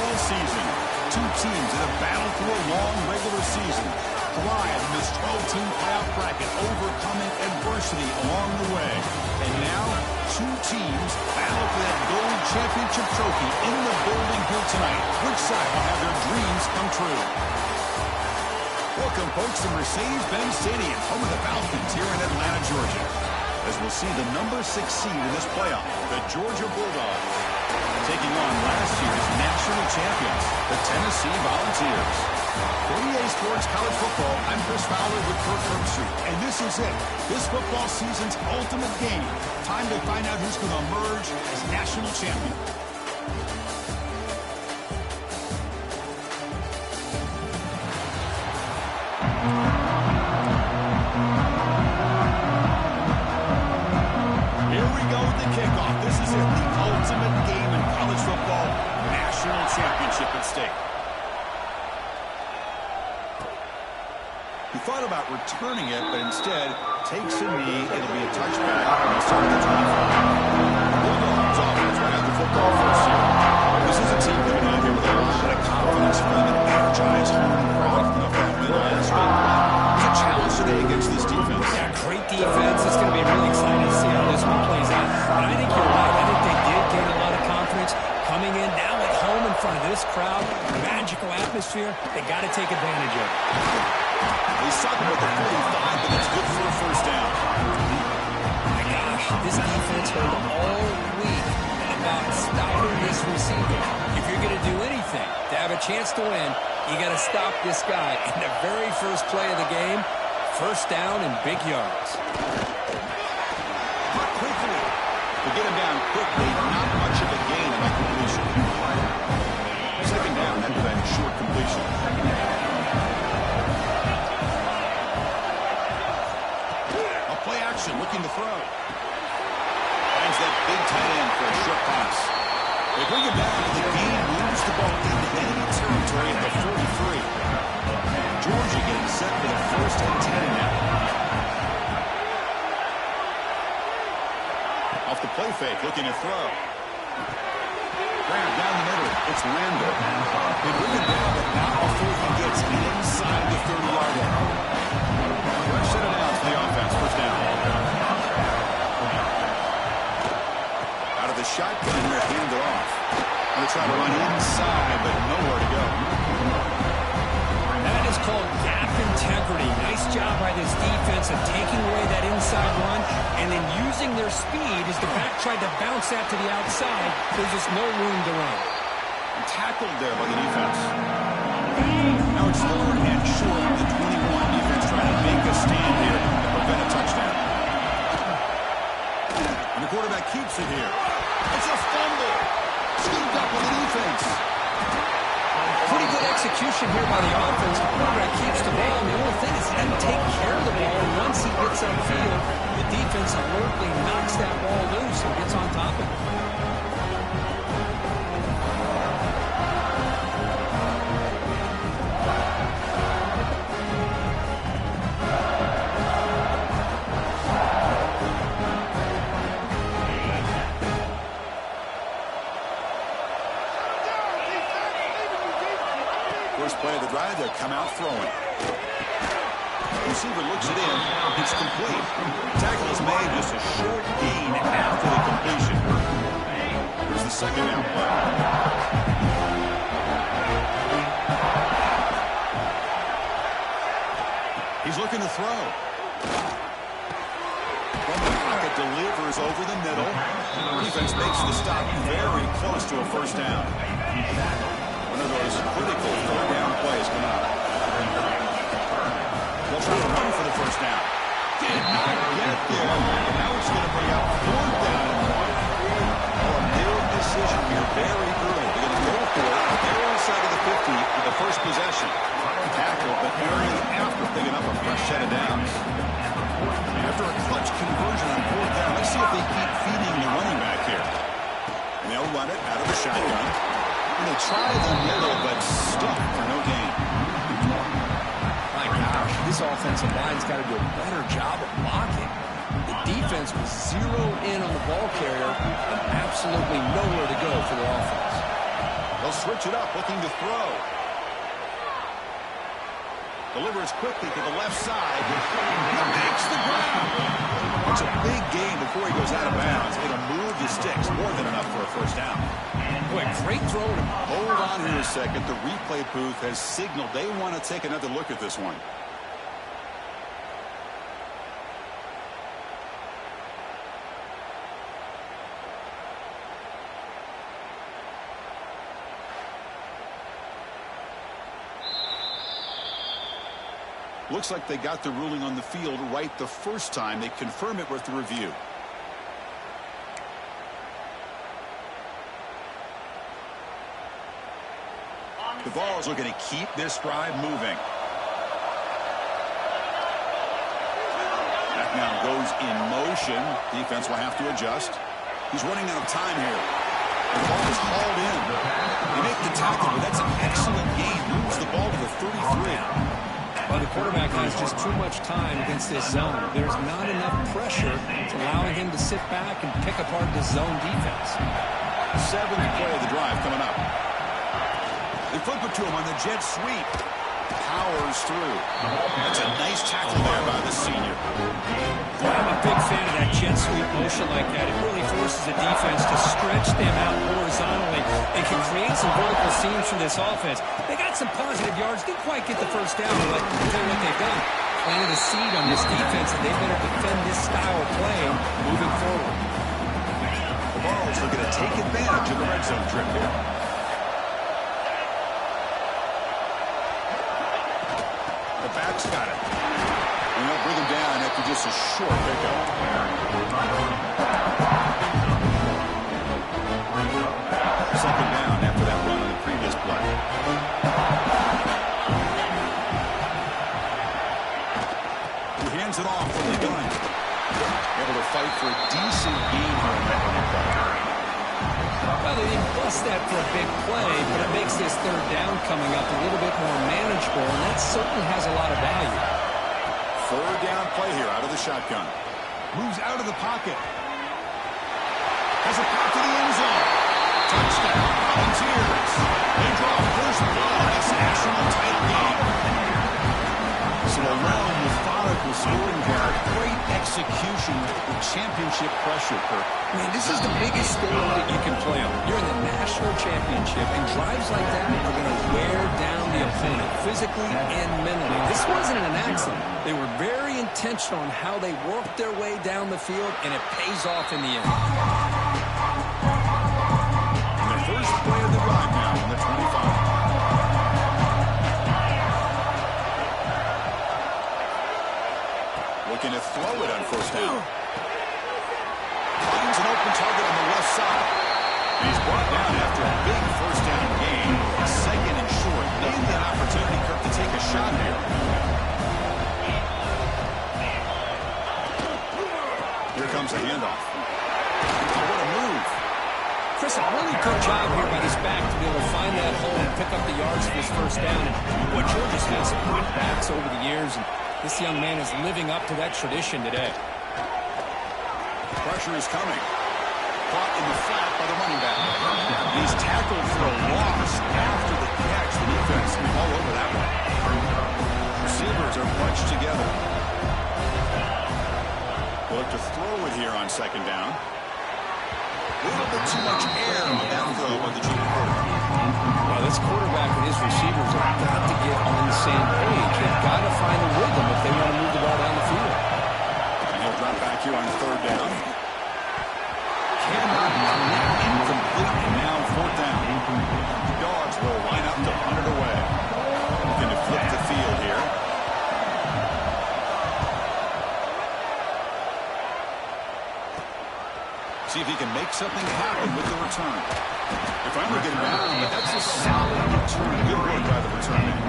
football season. Two teams that have battled through a long regular season, thrive in this 12-team playoff bracket, overcoming adversity along the way. And now, two teams battle for that gold championship trophy in the building here tonight. Which side will have their dreams come true? Welcome, folks, to Mercedes-Benz Stadium, home of the Falcons here in Atlanta, Georgia, as we'll see the number 6 seed in this playoff, the Georgia Bulldogs, taking on last year's national champions, the Tennessee Volunteers. For EA Sports College Football, I'm Chris Fowler with Kirk Herbstreit, and this is it. This football season's ultimate game. Time to find out who's going to emerge as national champion. Here we go with the kickoff. This is it, the ultimate game in college football, national championship at stake. He thought about returning it, but instead takes a knee. It'll be a touchback on the start of the 25. Bulldogs offense right out the football first year. This is a team coming out here with a lot of confidence, feeling an energized home crowd from the front win last week. It's a challenge today against this defense. Yeah, great defense. It's going to be really exciting to see how this one plays out. And I think you're right. I think they did gain a lot of confidence coming in now at home in front of this crowd. Magical atmosphere. They got to take advantage of it. He's talking about the 45, but it's good for a first down. My gosh, this defense heard all week about stopping this receiver. If you're going to do anything to have a chance to win, you got to stop this guy. In the very first play of the game, first down and big yards. Cut quickly. To get him down quickly, not much of a gain on that completion. Second down, that was a short completion. Looking to throw. Finds that big tight end for a short pass. They bring it back into the game, moves the ball into enemy territory at the 43. Georgia getting set for the first and 10 now. Off the play fake, looking to throw. Grab down the middle. It's Randall. They bring it down, but not before he gets inside the 30-yard line. Set it down for the offense. First down. Out of the shotgun, they're handed off. Going to try to run inside, but nowhere to go. That is called gap integrity. Nice job by this defense of taking away that inside run and then using their speed as the back tried to bounce that to the outside. There's just no room to run. And tackled there by the defense. Now it's third and short. The 21 defense trying to make a stand here to prevent a touchdown. And the quarterback keeps it here. It's a fumble. Scooped up by the defense. Pretty good execution here by the offense. The quarterback keeps the ball. And the only thing is he doesn't take care of the ball. Once he gets upfield, the defense alertly knocks that ball loose and gets on top of it. Play of the drive, they'll come out throwing. Receiver looks it in. It's complete. Tackle is made, just a short gain after the completion. Here's the second down play. He's looking to throw. From the pocket, delivers over the middle. Defense makes the stop very close to a first down. One of those critical third down plays coming up. They'll try to run for the first down. Did not get there. Now it's going to bring up fourth down and one. A big decision here very early. They're going to go for it. They're inside of the 50 for the first possession. Tackle, but Arian after picking up a fresh set of downs. After a clutch conversion on fourth down, let's see if they keep feeding the running back here. And they'll run it out of the shotgun. They try the middle, but stuck for no gain. My gosh, this offensive line's got to do a better job of blocking. The defense was zeroed in on the ball carrier and absolutely nowhere to go for the offense. They'll switch it up, looking to throw. Delivers quickly to the left side. He makes the ground. It's a big gain before he goes out of bounds. It'll move the sticks, more than enough for a first down. Boy, great throw. Hold on here a second. The replay booth has signaled they want to take another look at this one. Looks like they got the ruling on the field right the first time. They confirm it with the review. The ball is looking to keep this drive moving. That now goes in motion. Defense will have to adjust. He's running out of time here. The ball is hauled in. They make the tackle, but that's an excellent gain. Moves the ball to the 33. Well, the quarterback has just too much time against this zone. There's not enough pressure to allowing him to sit back and pick apart the zone defense. 7th play of the drive coming up. They flip it to him on the jet sweep. Powers through. That's a nice tackle there by the senior. Well, I'm a big fan of that jet sweep motion like that. It really forces the defense to stretch them out horizontally and can create some vertical seams for this offense. They got some positive yards. Didn't quite get the first down, but I'll tell you what they've done. Planted a seed on this defense, and they better defend this style of play moving forward. The Vols are going to take advantage of the red zone trip here. The back's got it. And they'll bring him down after just a short pickup. Second down after that run on the previous play. He hands it off from the gun. Able to fight for a decent gain here on that running play. Well, they didn't bust that for a big play, but it makes this third down coming up a little bit more manageable, and that certainly has a lot of value. Third down play here out of the shotgun. Moves out of the pocket. Has a pass to the end zone. Touchdown, Volunteers. They draw first blood. That's national title game. So a long, methodical scoring drive. Great execution with championship pressure, Kirk. Man, this is the biggest stage that you can play on. You're in the national championship, and drives like that are going to wear down the opponent physically and mentally. This wasn't an accident. They were very intentional on how they worked their way down the field, and it pays off in the end. And the first play of the drive now on the 25. Looking to throw it on first down. Finds an open target on the left side. He's brought down after a big first down gain. Second and short. Named that opportunity, Kirk, to take a shot here. Here comes a handoff. Oh, what a move. Chris, a really good job here by this back to be able to find that hole and pick up the yards for his first down. And what Georgia's had some great backs over the years, and this young man is living up to that tradition today. Pressure is coming. Caught in the flat by the running back. He's tackled for a loss after the catch. The defense is all over that one. Receivers are bunched together. They'll look to throw it here on second down. A little bit too much air on that throw by the junior quarterback. Well, this quarterback and his receivers have got to get on the same page. They've got to find a rhythm if they want to move the ball down the field. And he'll drop back here on third down. Cannot connect, incomplete, and now fourth down. The Dogs will line up to punt it away. Looking to flip the field here. See if he can make something happen with the return. They finally get it out, but that's a solid return. Good work by the return man.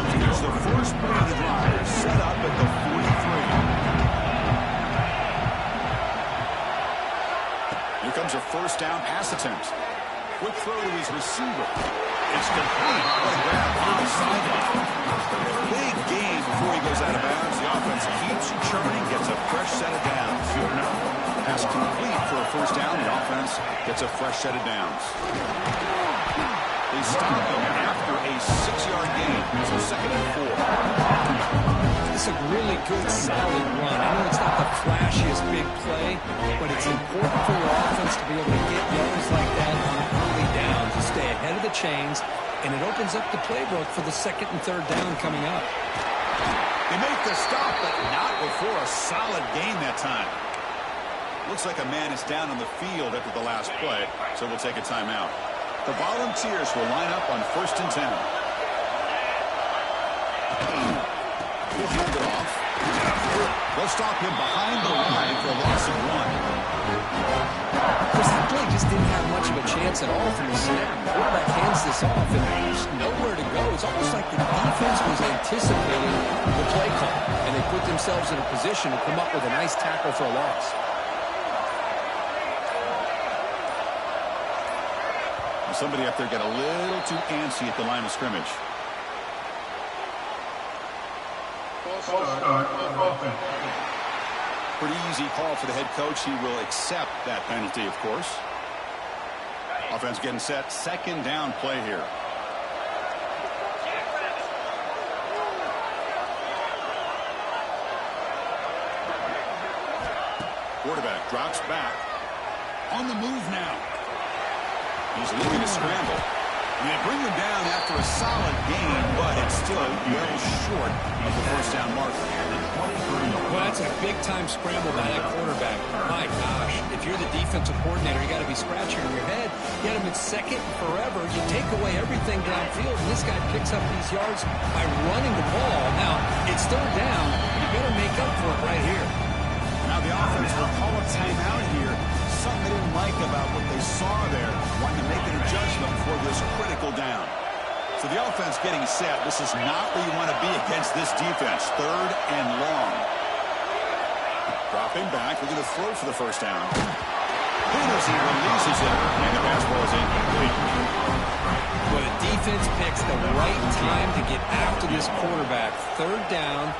So there's the first play of the drive, set up at the 43. Here comes a first down pass attempt. Quick throw to his receiver. It's complete. What a grab on the sideline. Big gain before he goes out of bounds. The offense keeps churning, gets a fresh set of downs. Pass complete for a first down. The offense offense gets a fresh set of downs. They stop him after a 6-yard gain. So 2nd and 4. It's a really good, solid run. I know it's not the flashiest big play, but it's important for your offense to be able to get yards like that on early down to stay ahead of the chains, and it opens up the playbook for the 2nd and 3rd down coming up. They make the stop, but not before a solid gain that time. Looks like a man is down on the field after the last play, so we'll take a timeout. The Volunteers will line up on 1st and 10. He'll hold it off. They'll stop him behind the line for a loss of 1. Because that play just didn't have much of a chance at all from the snap. The quarterback hands this off, and there's nowhere to go. It's almost like the defense was anticipating the play call, and they put themselves in a position to come up with a nice tackle for a loss. Somebody up there got a little too antsy at the line of scrimmage. Pretty easy call for the head coach. He will accept that penalty, of course. Offense getting set. 2nd down play here. Quarterback drops back. On the move now. He's looking to scramble. And they bring him down after a solid gain, but it's still well short of the 1st down mark. Well, that's a big-time scramble by that quarterback. My gosh, if you're the defensive coordinator, you got to be scratching your head. You had him at 2nd forever. You take away everything downfield, and this guy picks up these yards by running the ball. Now, it's still down. You better make up for it right here. Now the offense will call a timeout here. Something they didn't like about what they saw there. Wanting to make an adjustment for this critical down. So the offense getting set. This is not where you want to be against this defense. 3rd and long. Dropping back. We're going to throw for the 1st down. As he releases it, and the pass ball is incomplete. Well, the defense picks the right time to get after this quarterback. 3rd down.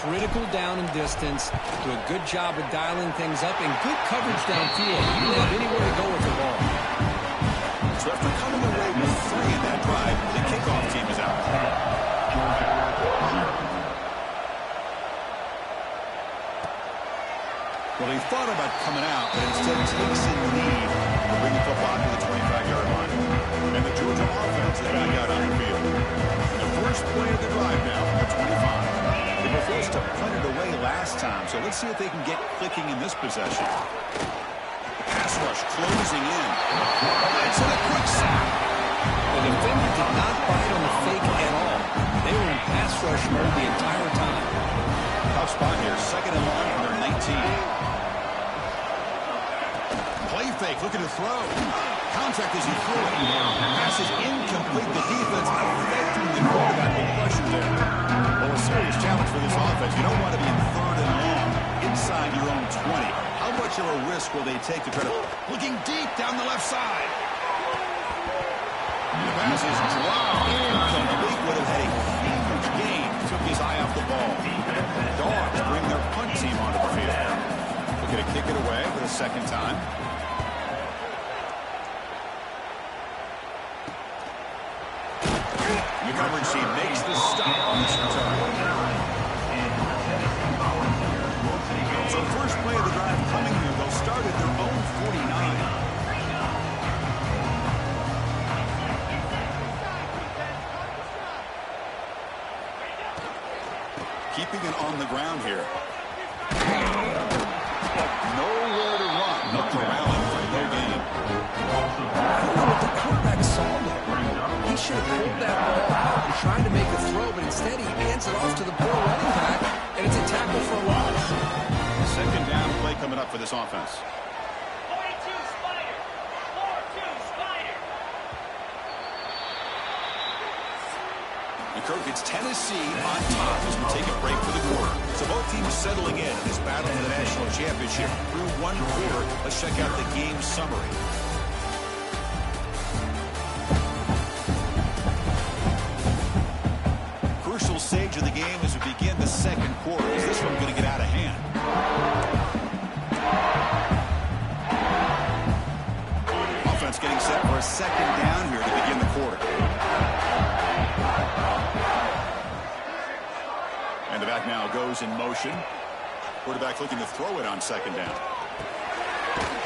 Critical down and distance. Do a good job of dialing things up and good coverage downfield. You didn't have anywhere to go with the ball. So after coming away with 3 in that drive, the kickoff team is out. Well, he thought about coming out, but instead takes in the lead to bring the football to the 25-yard line. And the Georgia offense is back out on the field. The first play of the drive now at 25. They were forced to punt it away last time, so let's see if they can get clicking in this possession. Pass rush closing in. It's a quick sack. The defender did not bite on the fake at all. They were in pass rush mode the entire time. Tough spot here. 2nd and long from their 19. Play fake, looking to throw. Contact as he threw it. Pass is incomplete. The defense affecting the quarterback with pressure there. Well, a serious challenge for this offense. You don't want to be in 3rd and long inside your own 20. How much of a risk will they take to try to... Looking deep down the left side. The pass is dropped. Incomplete. Would have had a huge gain. Took his eye off the ball. Dogs bring their punt team onto the field. Looking to kick it away for the 2nd time. The coverage team makes the stop on this return. So first play of the drive coming here. They'll start at their own 49. Keeping it on the ground here. Nowhere to run. Up the rally for no gain. I don't know what the quarterback saw there. He should have pulled that ball out and tried to make a throw, but instead he hands it off to the poor running back, and it's a tackle for a loss. 2nd down play coming up for this offense. 42 Spider. 4-2 Spider. And Kirk, it's Tennessee on top as we take a break for the quarter. So both teams settling in this battle for the national championship through 1 quarter. Let's check out the game summary. Crucial stage of the game as we begin the 2nd quarter. Is this one going to get out of hand? And the back now goes in motion. Quarterback looking to throw it on second down.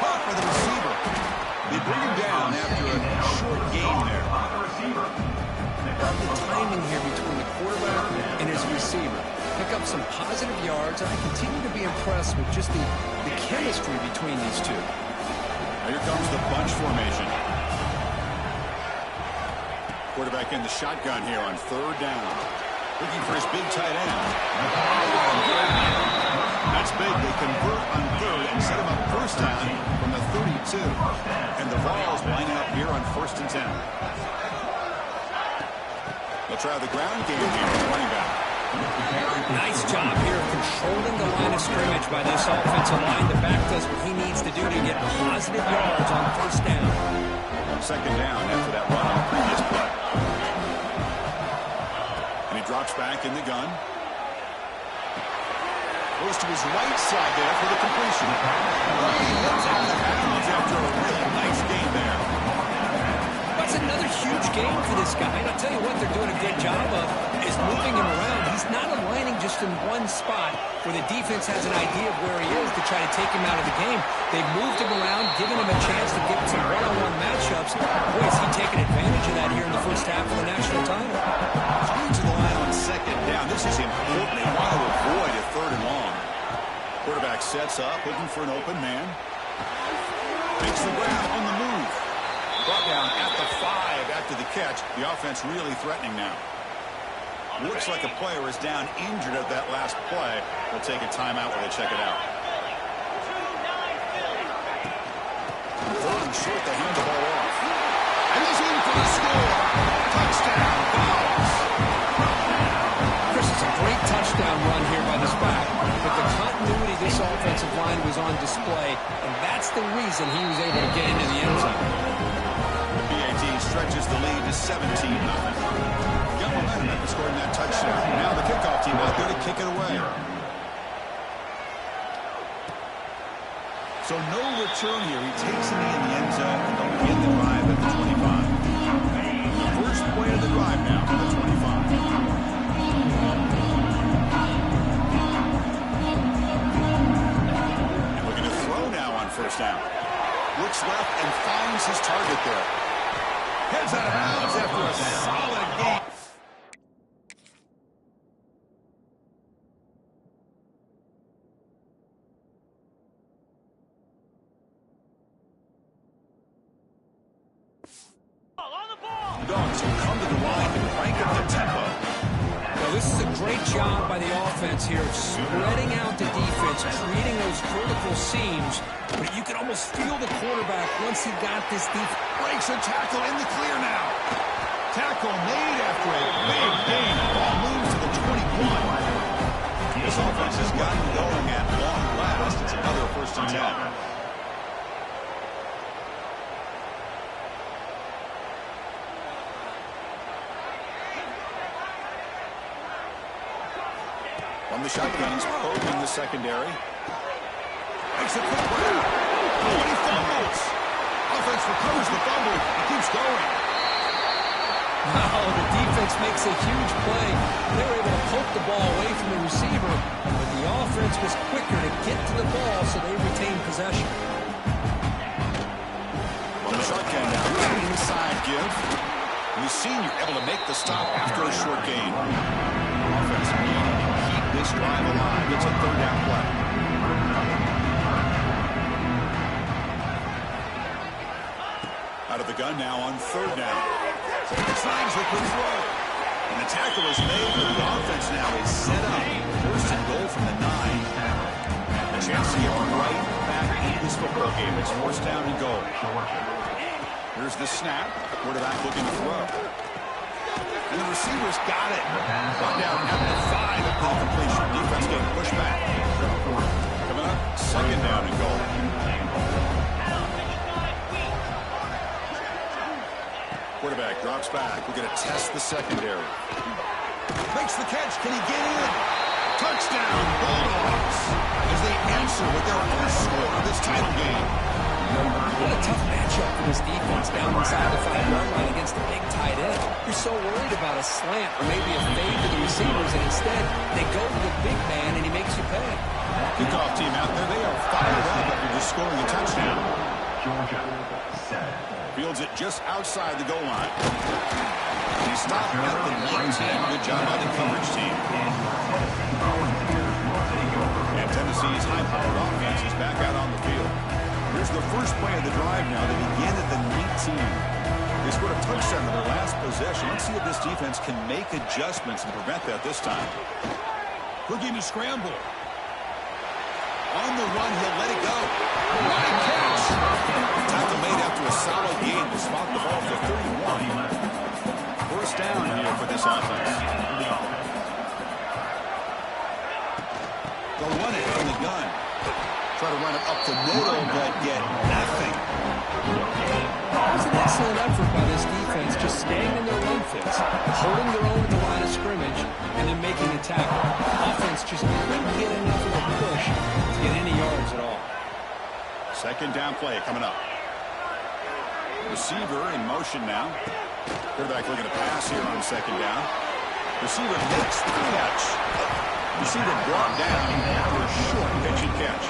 Caught by the receiver. They bring him down after a short gain there. The timing here between the quarterback and his receiver. Pick up some positive yards, and I continue to be impressed with just the chemistry between these two. Now here comes the bunch formation. Quarterback in the shotgun here on third down. Looking for his big tight end. That's big. They convert on third and set him up first down from the 32. And the Vols lining up here on 1st and 10. They'll try the ground game here with the running back. Nice job here of controlling the line of scrimmage by this offensive line. The back does what he needs to do to get positive yards on first down. Second down after that run on the previous play. And he drops back in the gun. Goes to his right side there for the completion. He hits out of bounds after a really nice gain there. That's another huge game for this guy. And I'll tell you what they're doing a good job of is moving him around. He's not aligning just in one spot where the defense has an idea of where he is to try to take him out of the game. They've moved him around, given him a chance to get some one-on-one matchups. Boy, is he taking advantage of that here in the first half of the national title. Coming to the line on second down. This is important. They want to avoid a third and long. Quarterback sets up, looking for an open man. Makes the grab on the move. Brought down at the 5 after the catch. The offense really threatening now. Looks like a player is down injured at that last play. They'll take a timeout while they check it out. Third and short, they hand the ball off. And he's in for the score. Touchdown, Vols. Chris, it's a great touchdown run here by this back. But the continuity of this offensive line was on display, and that's the reason he was able to get into the end zone. The BAT stretches the lead to 17-0. Got momentum after scoring that touchdown. Now the kickoff team out there to kick it away. So no return here. He takes a knee in the end zone, and they'll begin the drive at the 25. The first play of the drive now from the 25. And looking to throw now on first down. Looks left and finds his target there. Heads out of bounds after a solid game. Dogs will come to the line to crank up the tempo. Well, this is a great job by the offense here of spreading out the defense, creating those vertical seams. But you can almost feel the quarterback once he got this deep. Breaks a tackle in the clear now. Tackle made after a big gain. Ball moves to the 21. This offense has gotten going at long last. It's another 1st and 10. From the shotgun, he's probing the secondary. Makes a quick grab. Oh, and he fumbles. Offense recovers the fumble. He keeps going. Wow, the defense makes a huge play. They were able to poke the ball away from the receiver, but the offense was quicker to get to the ball, so they retained possession. From the shotgun now, inside give. We've seen you able to make the stop after a short gain. Offense needing to keep this drive alive. It's a third down play. Out of the gun now on third down. Signs a good throw. And the tackle is made, but the offense now is set up. First and goal from the 9. A chance to get right back into this football game. It's 4th down and goal. Here's the snap. Quarterback looking to throw. And the receiver's got it. Brought down at the 5 at the completion. Defense getting pushed back. Coming up, 2nd down and goal. Quarterback drops back. We're going to test the secondary. Makes the catch. Can he get in? Touchdown, Bulldogs. As they answer with their first score of this title game. What a tough matchup for this defense down inside the 5-yard line against the big tight end. You're so worried about a slant or maybe a fade to the receivers, and instead they go to the big man, and he makes you pay. Kickoff team out there, they are fired up after just scoring a touchdown. Georgia, 7. Fields it just outside the goal line. He stopped at the 19. Good job by the coverage team. And Tennessee's high-powered offense is back out on the field. Here's the first play of the drive now. They begin at the 19. They scored a touchdown in their last possession. Let's see if this defense can make adjustments and prevent that this time. Looking to scramble. On the run, he'll let it go. What a catch! Tackle made after a solid gain to spot the ball to 31. First down here for this offense. They'll run it from the gun. Try to run it up the middle, but get nothing. That was an excellent effort by this defense, just staying in their run fits, holding their own at the line of scrimmage, and then making a tackle. Offense just couldn't get enough of a push to get any yards at all. Second down play coming up. Receiver in motion now. Quarterback looking to pass here on second down. Receiver makes the catch. Receiver brought down after a short pitch and catch.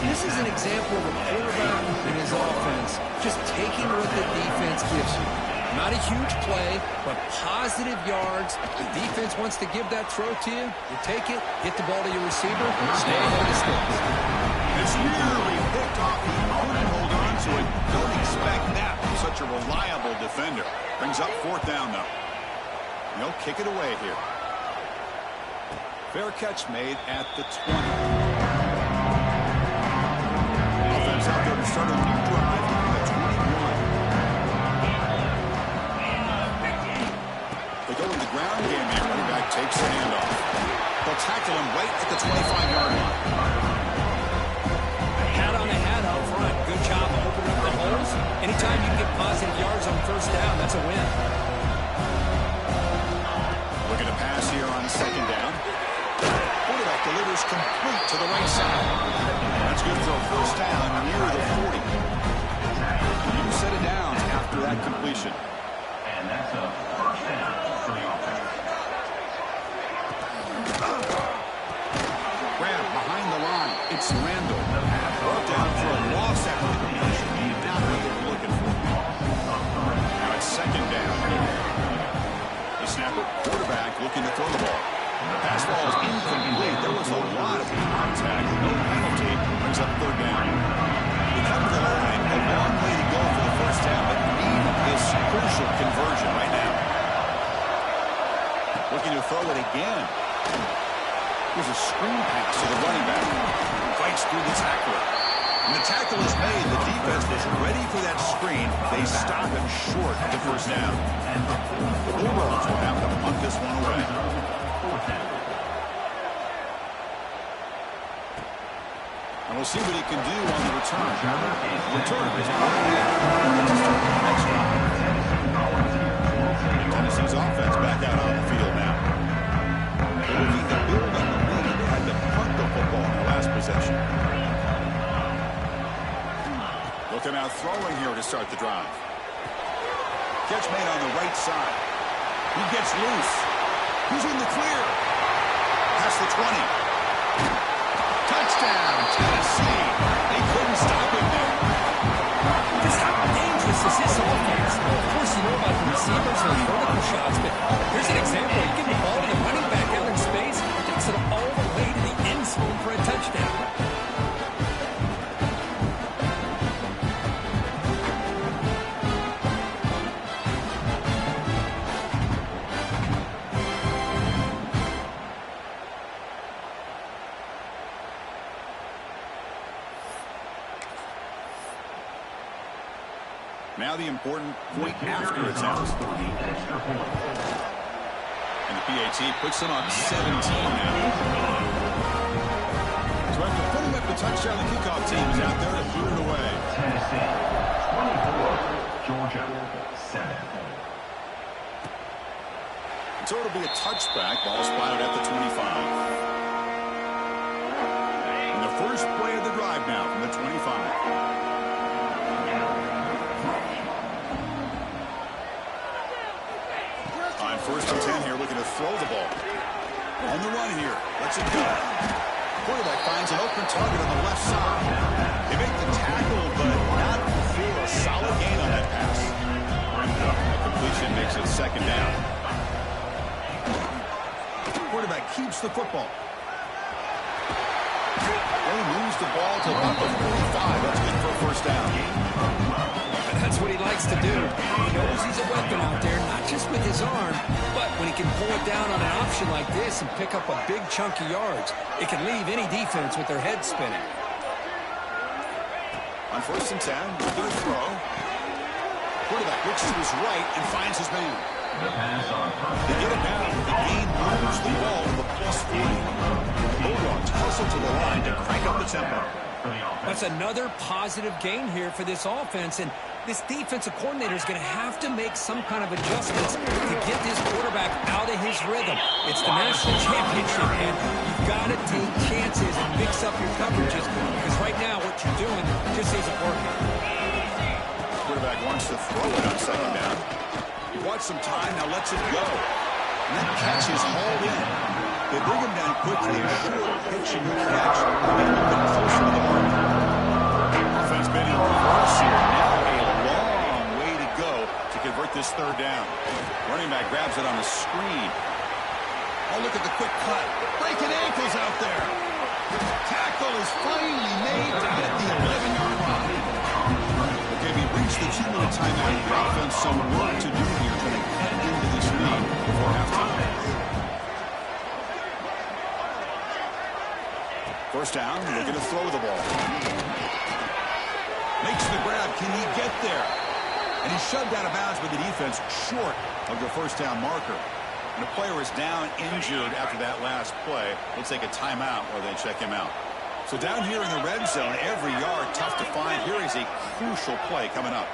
This is an example of a quarterback and his offense just taking what the defense gives you. Not a huge play, but positive yards. The defense wants to give that throw to you. You take it, get the ball to your receiver, stay ahead of the sticks. It's nearly picked off. He couldn't hold on to it. Don't expect that from such a reliable defender. Brings up fourth down, though. And they'll kick it away here. Fair catch made at the 20. Offense out there to start a new drive at the 21. They go to the ground game here. Running back takes the handoff. They'll tackle him right at the 25-yard line. Hat on the hat out front. Good job of opening up the holes. Anytime you can get positive yards on first down, that's a win. Looking to pass here on second down. Quarterback delivers complete to the right side. That's good for a first down near the 40. You set it down after that completion. And that's a first down for the offense. Grab behind the line. It's Randall. Brought down for a loss after the completion. Not what they were looking for. Now it's second down. The snapper, quarterback looking to throw the ball. The pass ball is incomplete. There was a lot of contact. No penalty. Brings up third down. They come to the line. A long way to go for the first down, but need this crucial conversion right now. Looking to throw it again. Here's a screen pass to the running back. Fights through the tackler. And the tackle is made. The defense was ready for that screen. They stop him short of the first down. The Bulldogs will have to punt this one away. And we'll see what he can do on the return. Return is Tennessee's offense back out on the field now. They're looking to build on the lead. They had to punt the football in their last possession. Looking out throwing here to start the drive. Catch made on the right side. He gets loose. He's in the clear. Past the 20. Touchdown, Tennessee. They couldn't stop him there. Just how dangerous is this offense? Of course, you know about the receivers and vertical shots, but here's an example. You get the ball to the running back out in space, takes it all the way to the end zone for a touchdown. Now the important point after it's out. And the PAT puts them up 17 now. So after putting up the touchdown, the kickoff team is out there to boot it away. Tennessee, 24, Georgia, 7. So it'll be a touchback. Ball spotted at the 25. And the first play of the drive now from the 25. On 1st and 10 here, looking to throw the ball. On the run here. Lets it go. Quarterback finds an open target on the left side. They make the tackle, but not feel a solid gain on that pass. A completion makes it second down. Quarterback keeps the football. They moves the ball to about the 45. That's good for a first down. That's what he likes to do. He knows he's a weapon out there, not just with his arm, but when he can pull it down on an option like this and pick up a big chunk of yards, it can leave any defense with their head spinning. On 1st and 10, they're going to throw. Quarterback looks to his right and finds his man. The pass on first. They get it down. The gain moves the ball to the +40. Bulldogs hustle to the line to crank up the tempo. That's another positive gain here for this offense, and this defensive coordinator is going to have to make some kind of adjustments to get this quarterback out of his rhythm. It's the national championship, and you've got to take chances and mix up your coverages, because right now what you're doing just isn't working. Quarterback wants to throw it on second down. He wants some time, now lets it go. And that catch is hauled in. They bring him down quickly. A short pitch and catch. And a little bit closer to the mark. Offense been in reverse here. Now a long way to go to convert this third down. Running back grabs it on the screen. Oh, look at the quick cut. Breaking ankles out there. Tackle is finally made down at the 11-yard line. Okay, we reached the 2-minute timeout. The offense some work to do here trying to cut into this lead before halftime. First down, they're going to throw the ball. Makes the grab. Can he get there? And he's shoved out of bounds by the defense short of the first down marker. And the player is down injured after that last play. They'll take a timeout while they check him out. So down here in the red zone, every yard tough to find. Here is a crucial play coming up.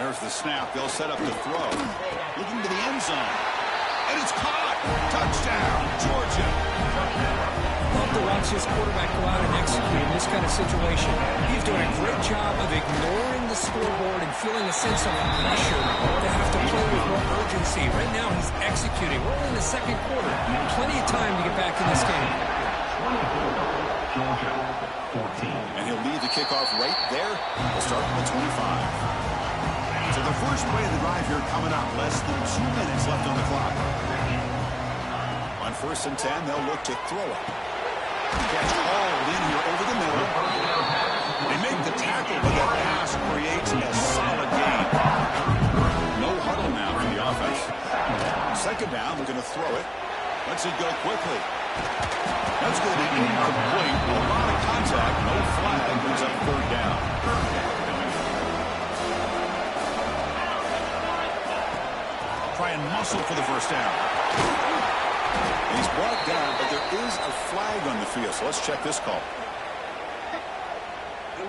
There's the snap. They'll set up the throw. Looking to the end zone. And it's caught. Touchdown, Georgia. Love to watch this quarterback go out and execute in this kind of situation. He's doing a great job of ignoring the scoreboard and feeling a sense of pressure to have to play with more urgency. Right now, he's executing. We're only in the second quarter. Plenty of time to get back in this game. Georgia, 14. And he'll lead the kickoff right there. We'll start from the 25. So the first play of the drive here coming up. Less than 2 minutes left on the clock. On 1st and 10, they'll look to throw it. Catch hauled in here over the middle. They make the tackle, but that pass creates a solid gain. No huddle now for the offense. Second down, they're going to throw it. Lets it go quickly. That's going to be incomplete. A lot of contact, no flag, brings up third down. Try and muscle for the first down. He's brought down, but there is a flag on the field, so let's check this call.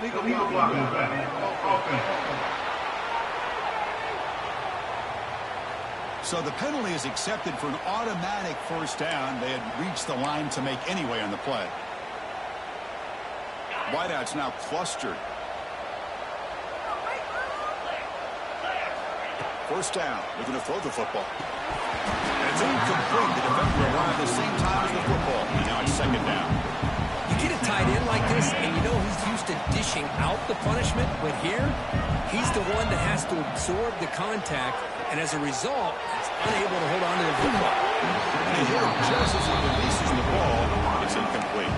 Illegal blocking. So the penalty is accepted for an automatic first down. They had reached the line to make anyway on the play. Wideout's now clustered. First down. They're going to throw the football. And it's incomplete. The defender arrived at the same time as the football. And now it's second down. You get a tight end like this, and you know he's used to dishing out the punishment, but here, he's the one that has to absorb the contact, and as a result, he's unable to hold on to the football. And he hit him just as he releases the ball. It's incomplete.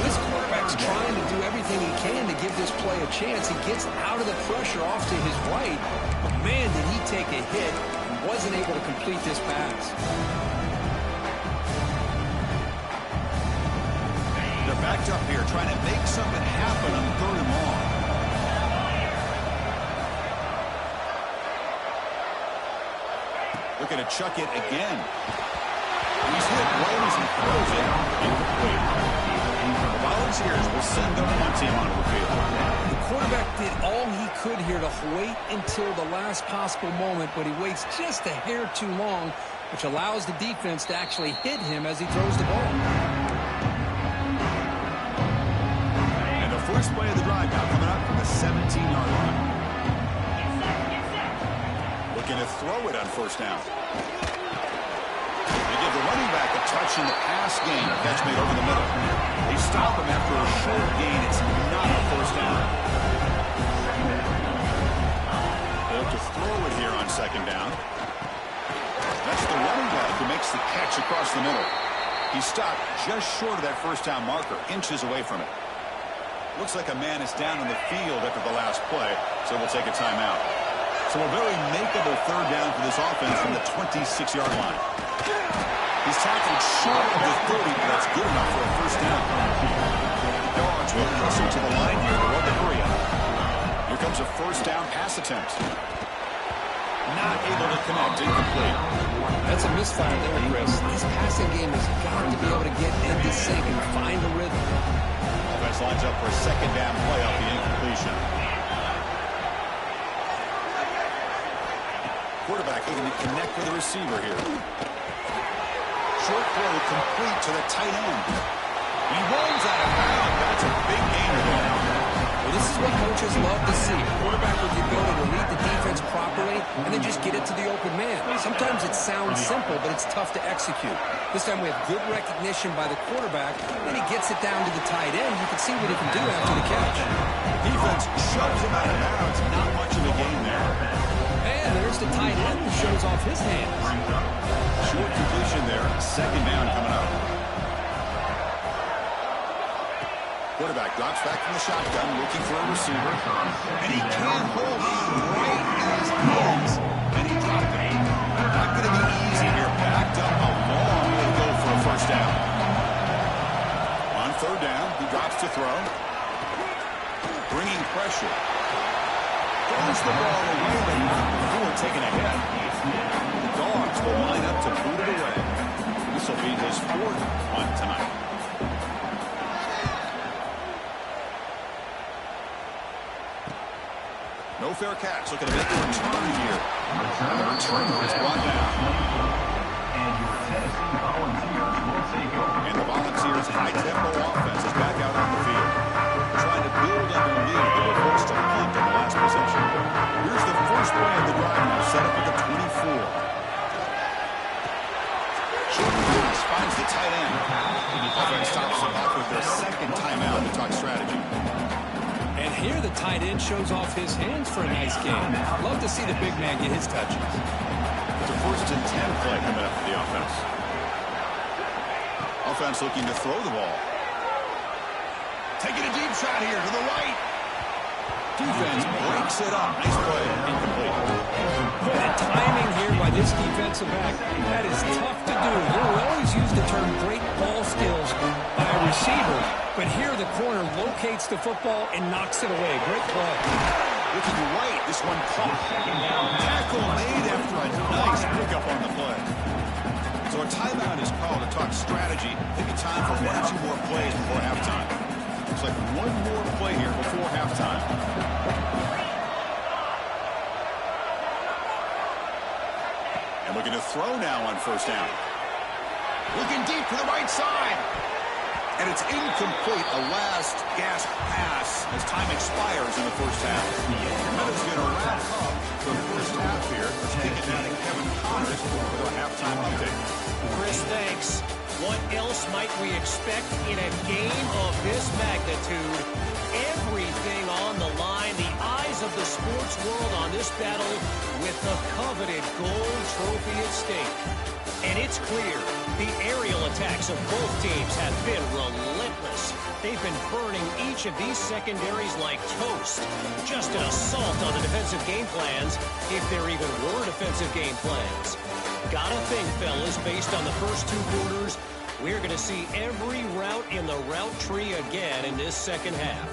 This quarterback's trying to do everything he can to give this play a chance. He gets out of the pressure off to his right, but man, did he take a hit and wasn't able to complete this pass. They're backed up here trying to make something happen on 3rd and long. Looking to chuck it again. He's hit right as he throws it. Incomplete. The Volunteers will send their punt team onto the field. The quarterback did all he could here to wait until the last possible moment, but he waits just a hair too long, which allows the defense to actually hit him as he throws the ball. And the first play of the drive now coming up from the 17-yard line. Looking to throw it on first down. watching the pass game. Catch made over the middle. They stop him after a short gain. It's not a first down. They'll have to throw it here on second down. That's the running back who makes the catch across the middle. He stopped just short of that first down marker, inches away from it. Looks like a man is down on the field after the last play, so we'll take a timeout. So a very makeable third down for this offense from the 26-yard line. He's tackled short of the 30, but that's good enough for a first down. Dogs will hustle to the line here to run the hurry up. Here comes a first down pass attempt. Not able to connect, incomplete. That's a misfire there, Chris. This passing game has got to be able to get into sync and find the rhythm. Offense lines up for a second down play off the incompletion. Quarterback looking to connect with the receiver here. Short throw complete to the tight end. He runs out of bounds. That's a big gainer there. Well, this is what coaches love to see. A quarterback with the ability to read the defense properly and then just get it to the open man. Sometimes it sounds simple, but it's tough to execute. This time we have good recognition by the quarterback, and he gets it down to the tight end. You can see what he can do after the catch. Defense shoves him out of bounds. Not much of a gain there. And there's the tight end who shows off his hands. Short completion there. Second down coming up. Quarterback drops back from the shotgun, looking for a receiver. And he can't hold him right in his hands. And he dropped it. Not going to be easy here. Backed up a long way to go for a first down. On third down, he drops to throw. Bringing pressure. Throws the ball away, but not before taking a hit. The Dogs will line up to boot it away. This will be his fourth punt tonight. No fair catch. Looking to make a return here. The returner is brought down. And your Tennessee Volunteers will take over. And the Volunteers' high-tempo offense is back out on the field. Trying to build on their lead. They were forced to punt on the last possession. Here's the first play of the drive now, set up at the 24. Short pass finds the tight end. Offense stops them off with their second timeout to talk strategy. And here the tight end shows off his hands for a nice game. Love to see the big man get his touches. It's a 1st and 10 play coming up for the offense. Offense looking to throw the ball. Taking a deep shot here to the right. Defense breaks it up. Nice play. Incomplete. The timing here by this defensive back, that is tough to do. You'll always use the term great ball skills by a receiver, but here the corner locates the football and knocks it away. Great play. Looking right, this one caught. Tackle made after a nice pickup on the play. So a timeout is called to talk strategy. Maybe time for 1 or 2 more plays before halftime. Looks like one more play here before halftime. And looking to throw now on first down. Looking deep to the right side. And it's incomplete. A last gasp pass as time expires in the first half. That is going to wrap up the first half here. Let's take it down to Kevin Connors for a halftime update. Chris, thanks. What else might we expect in a game of this magnitude? Everything on the line. The eyes of the sports world on this battle with the coveted gold trophy at stake. And it's clear the aerial attacks of both teams have been relentless. They've been burning each of these secondaries like toast. Just an assault on the defensive game plans, if there even were defensive game plans. Gotta think, fellas, based on the first 2 quarters, we're going to see every route in the route tree again in this second half.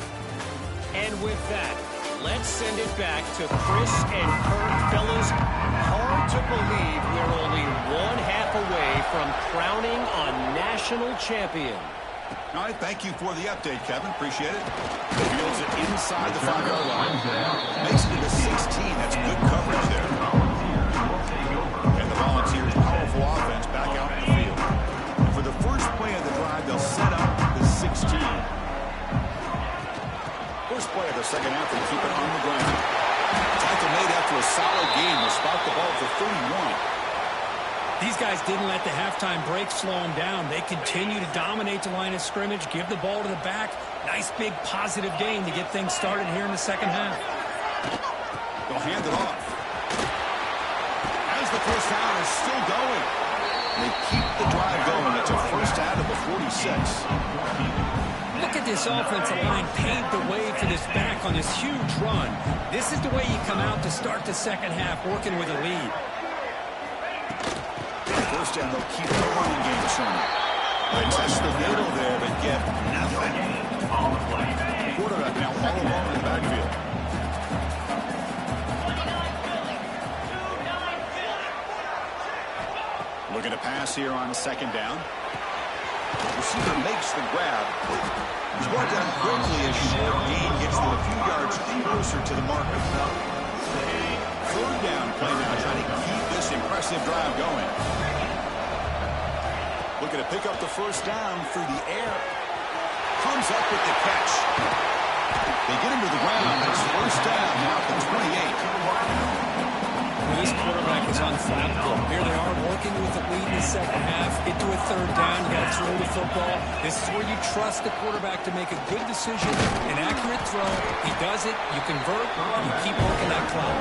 And with that, let's send it back to Chris and Kurt. Fellas, hard to believe we're only 1 half away from crowning a national champion. All right, thank you for the update, Kevin. Appreciate it. Fields it inside the 5-yard line. Makes it into 16. That's good coverage there. And the Volunteers' powerful offense back out in the field. And for the first play of the drive, they'll set up the 16. First play of the second half, they keep it on the ground. Tackle made after a solid game. They spot the ball for 31. These guys didn't let the halftime break slow them down. They continue to dominate the line of scrimmage, give the ball to the back. Nice big positive gain to get things started here in the second half. They'll hand it off. As the first down is still going. They keep the drive going. It's a first out of the 46. Look at this offensive line paved the way for this back on this huge run. This is the way you come out to start the second half, working with a lead. First down, they'll keep the running game turning. They test the middle there, but get nothing. Quarterback now all alone in the backfield. Looking to pass here on second down. Receiver makes the grab. He's brought down quickly as short gain gets them a few yards closer to the marker. Third down play now, trying to keep this impressive drive going. Looking to pick up the first down through the air. Comes up with the catch. They get him to the ground. It's first down now at the 28. This quarterback is unflappable. Here they are working with the lead in the second half. Get to a third down. You got to throw the football. This is where you trust the quarterback to make a good decision, an accurate throw. He does it. You convert, and you keep working that clock.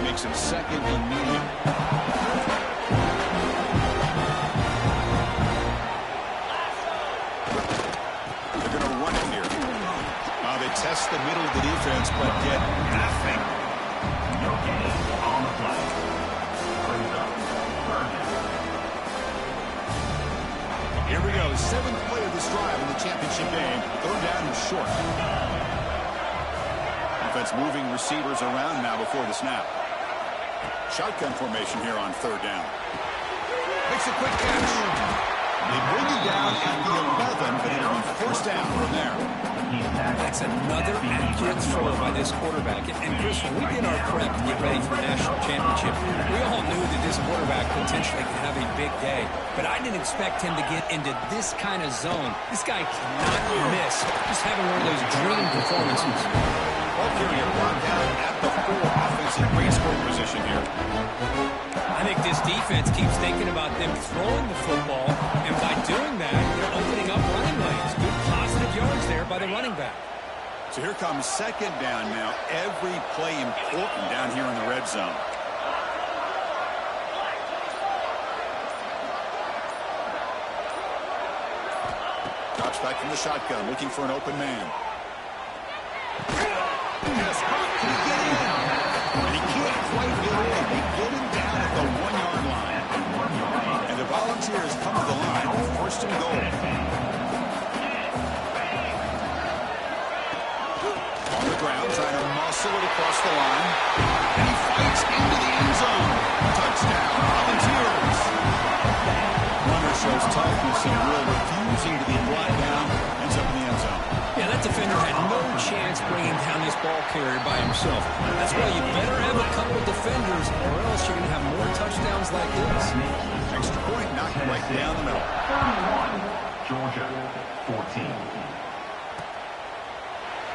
Makes him second and medium. They're going to run it here. They test the middle of the defense, but get nothing. On the play. Here we go. Seventh play of this drive in the championship game. Third down and short. Defense moving receivers around now before the snap. Shotgun formation here on third down. Makes a quick catch. They bring it down at the 11, but it'll be first down from there. That's another accurate throw by this quarterback. And Chris, when we did our prep to get ready for the national championship, we all knew that this quarterback potentially could have a big day. But I didn't expect him to get into this kind of zone. This guy cannot miss. Just having one of those dream performances. Ball carrier brought down at the 4. Offensive great scoring position here. I think this defense keeps thinking about them throwing the football, and by doing that, they're opening up running lanes. Good positive yards there by the running back. So here comes second down now. Every play important down here in the red zone. Drops back from the shotgun, looking for an open man. Yes, can he get in? And he can't quite get in. They get him down at the 1-yard line. And the Volunteers come to the line. First and goal. On the ground, trying to muscle it across the line. And he fights into the end zone. Touchdown, Volunteers. Runner shows toughness and will, refusing to be brought down. Ends up in the end zone. Yeah, that defender had no chance bringing down this ball carrier by himself. That's why you better have a couple of defenders, or else you're going to have more touchdowns like this. Extra point knocked right down the middle. 31, Georgia, 14.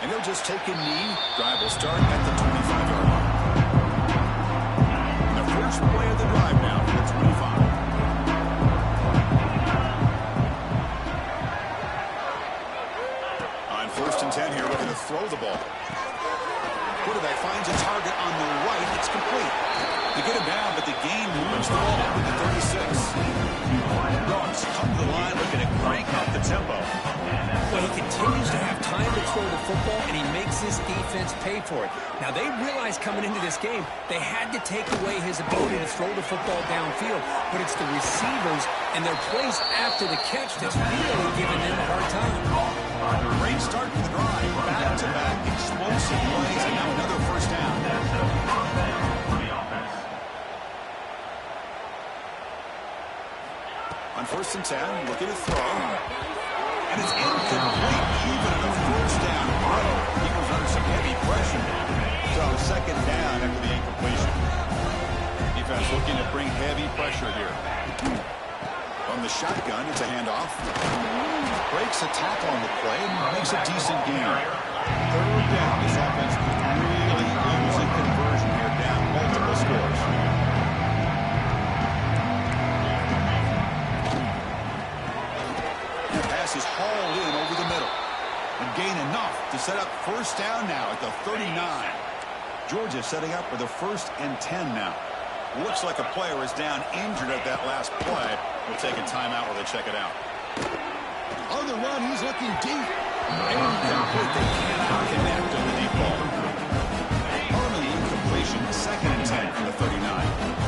And he'll just take a knee. Drive will start at the 25-yard line. The first play of the drive now for the 25. First and 10 here, looking to throw the ball. Quarterback finds a target on the right. It's complete. They get him down, but the gain moves the ball up with the 36. Dogs come to the line, looking to crank up the tempo. Well, he continues to have time to throw the football, and he makes his defense pay for it. Now, they realized coming into this game, they had to take away his ability to throw the football downfield, but it's the receivers and their plays after the catch that's really giving them a hard time. Great start to the drive. Back-to-back explosive plays, and now another first down. On first and 10, looking to throw. And it's incomplete, even on a first down throw. Eagles under some heavy pressure. So second down after the incompletion. Defense looking to bring heavy pressure here. From the shotgun, it's a handoff. Breaks a tackle on the play and makes a decent gain. Third down, this offense could really set up first down now at the 39. Georgia setting up for the 1st and 10 now. Looks like a player is down injured at that last play. We'll take a timeout while they check it out. On the run, he's looking deep. Incomplete. They cannot connect on the deep ball. Harmon incompletion. 2nd and 10 from the 39.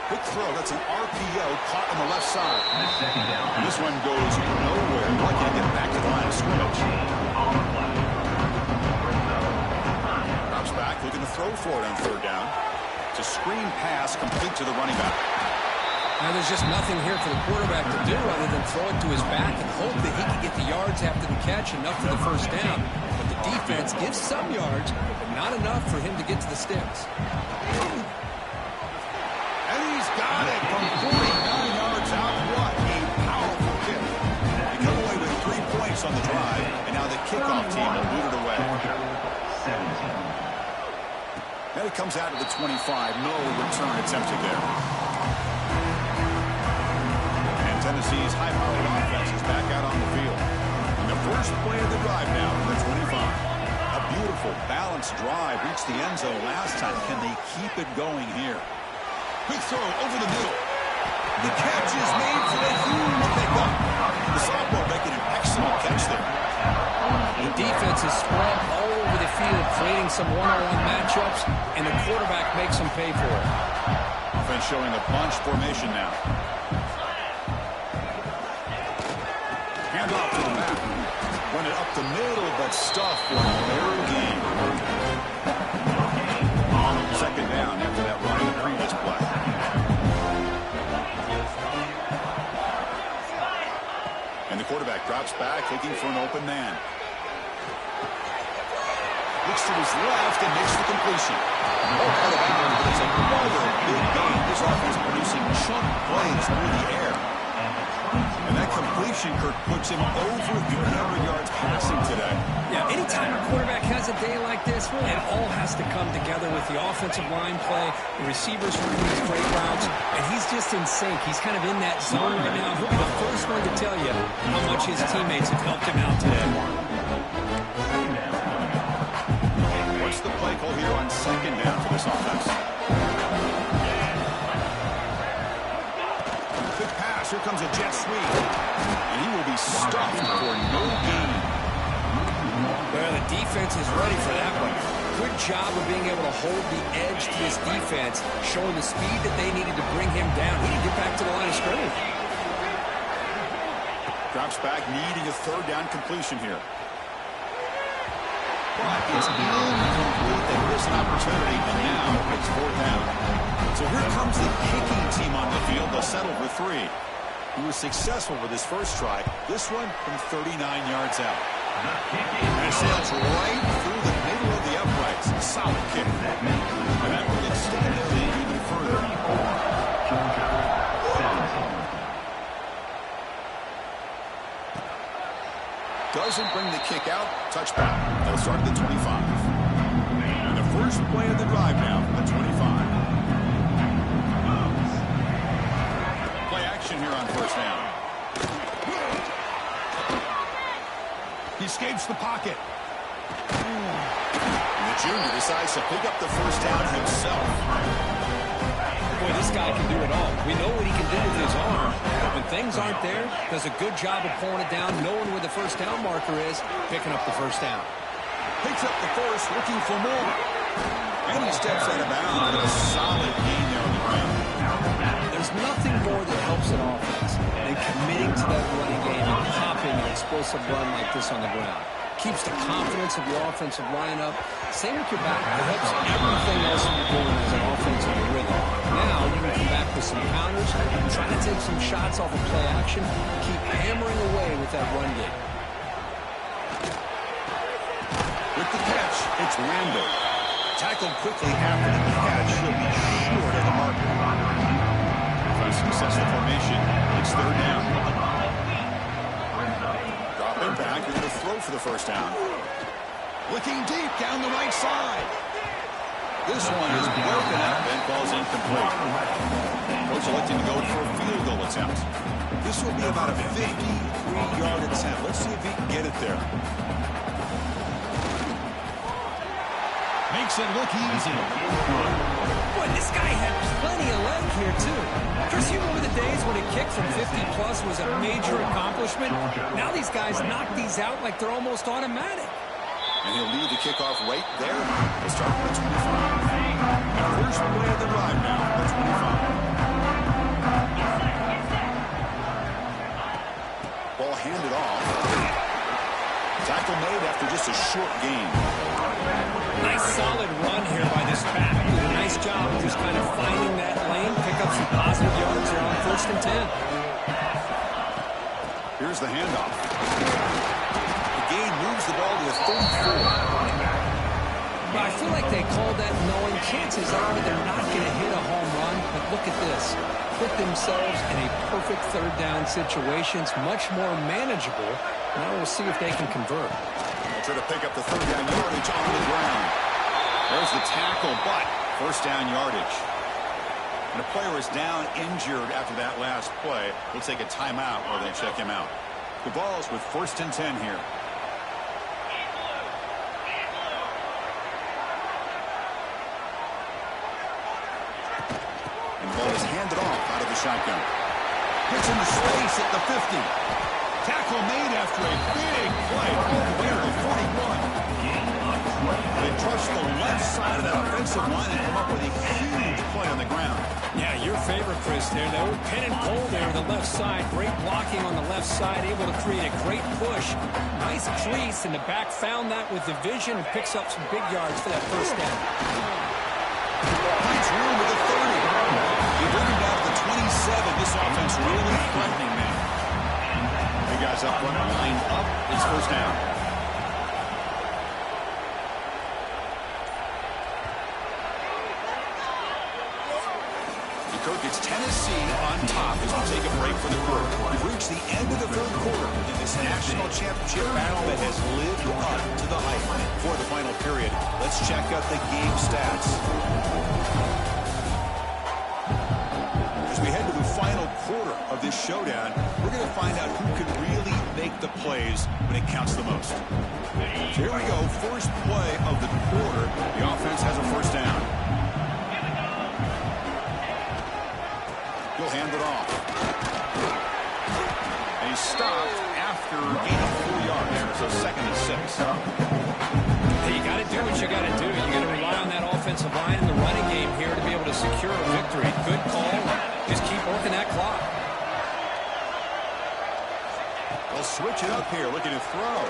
Quick throw. That's an RPO caught on the left side. And this one goes nowhere. Lucky to get back to the line of scrimmage. Drops back, looking to throw for it on 3rd down. It's a screen pass complete to the running back. Now there's just nothing here for the quarterback to do other than throw it to his back and hope that he can get the yards after the catch, enough for the 1st down. But the defense gives some yards, but not enough for him to get to the sticks. And he's got it from 49 yards out. What a powerful kick. They come away with 3 points on the drive, and now the kickoff team will boot it away. Now he comes out to the 25. No return attempted there. And Tennessee's high-powered offense is back out on the field. And the first play of the drive now from the 25. A beautiful, balanced drive. Reached the end zone last time. Can they keep it going here? Quick throw over the middle. The catch is made for a huge pickup. The sophomore making an excellent catch there. The defense is spread all over the field, creating some one-on-one matchups, and the quarterback makes them pay for it. Offense showing a bunch formation now. Hand off to the back. Run it up the middle, but stuffed for a fair game. 2nd down after that run in the previous play. And the quarterback drops back, looking for an open man. Looks to his left and makes the completion. Out of bounds, but it's another big game. This offense producing chunk plays through the air. And that completion, Kirk, puts him over 300 yards passing today. Yeah, anytime a quarterback has a day like this, it all has to come together with the offensive line play, the receivers running these great routes, and he's just in sync. He's kind of in that zone right now. He'll be the first one to tell you how much his teammates have helped him out today. What's the play call here on 2nd down for this offense? Quick pass. Here comes a jet sweep. And he will be stuffed for no gain. Well, the defense is ready for that one. Good job of being able to hold the edge to this defense, showing the speed that they needed to bring him down. He didn't get back to the line of scrimmage. Drops back, needing a 3rd down completion here. But it's incomplete. They miss an opportunity, and now it's 4th down. So here comes the kicking team on the field. They'll settle for 3. He was successful with his first try. This one from 39 yards out. And it sails right through the middle of the uprights. Solid kick. And that will extend the lead even further. Doesn't bring the kick out. Touchback. They'll start at the 25. And the first play of the drive now from the 25. Play action here on 1st down. He escapes the pocket. And the junior decides to pick up the 1st down himself. Boy, this guy can do it all. We know what he can do with his arm. But when things aren't there, does a good job of pulling it down, knowing where the 1st down marker is, picking up the 1st down. Picks up the 1st, looking for more. And he steps out of bounds with a solid gain there on the ground. There's nothing more that helps an offense than committing to that running game and popping an explosive run like this on the ground. Keeps the confidence of your offensive lineup. Same with your back. It helps everything else you're doing as an offensive rhythm. Now you can come back with some counters, try to take some shots off of play action, keep hammering away with that run game. With the catch, it's Randall. Tackled quickly after the catch. He'll be short of the marker. For a successful formation, it's 3rd down. Dropping back, he's going to throw for the 1st down. Looking deep down the right side. This one is broken up and falls incomplete. Coach electing to go for a field goal attempt. This will be about a 53-yard attempt. Let's see if he can get it there. Makes it look easy. Boy, this guy had plenty of leg here, too. Chris, you remember the days when a kick from 50-plus was a major accomplishment? Now these guys knock these out like they're almost automatic. And he'll lead the kickoff right there. We'll start with the 25. And first play of the drive now, the 25. Ball handed off. Tackle made after just a short gain. Nice solid run here by this back. Did a nice job of just kind of finding that lane, pick up some positive yards here on 1st and 10. Here's the handoff. The gain moves the ball to the 34. Well, I feel like they called that knowing chances are they're not going to hit a home run, but look at this. Put themselves in a perfect 3rd down situation. It's much more manageable. Now we'll see if they can convert. They'll try to pick up the 3rd down yardage on the ground. There's the tackle, but 1st down yardage. And a player is down injured after that last play. We'll take a timeout while they check him out. The ball's with 1st and 10 here. And the ball is handed off out of the shotgun. Gets into space at the 50. Tackle made after a big play all the way to the 41. They trust the left side of that offensive line and come up with a huge play on the ground. Yeah, your favorite, Chris, there. They were pin and pull there to the left side. Great blocking on the left side, able to create a great push. Nice crease, and the back found that with the vision and picks up some big yards for that 1st down. Finds room with the 30. They're bringing down to the 27. This offense really threatening now. Big guys up front, lined up. It's 1st down. Kirk, it's Tennessee on top as we take a break for the crew. We've reached the end of the 3rd quarter in this national championship battle that has lived up to the hype. For the final period, let's check out the game stats. As we head to the final quarter of this showdown, we're going to find out who can really make the plays when it counts the most. So here we go, first play of the quarter. The offense has a 1st down. He'll hand it off. And he's stopped after gaining 4 yards. So 2nd and 6. Hey, you got to do what you got to do. You got to rely on that offensive line in the running game here to be able to secure a victory. Good call. Just keep working that clock. They'll switch it up here, looking to throw.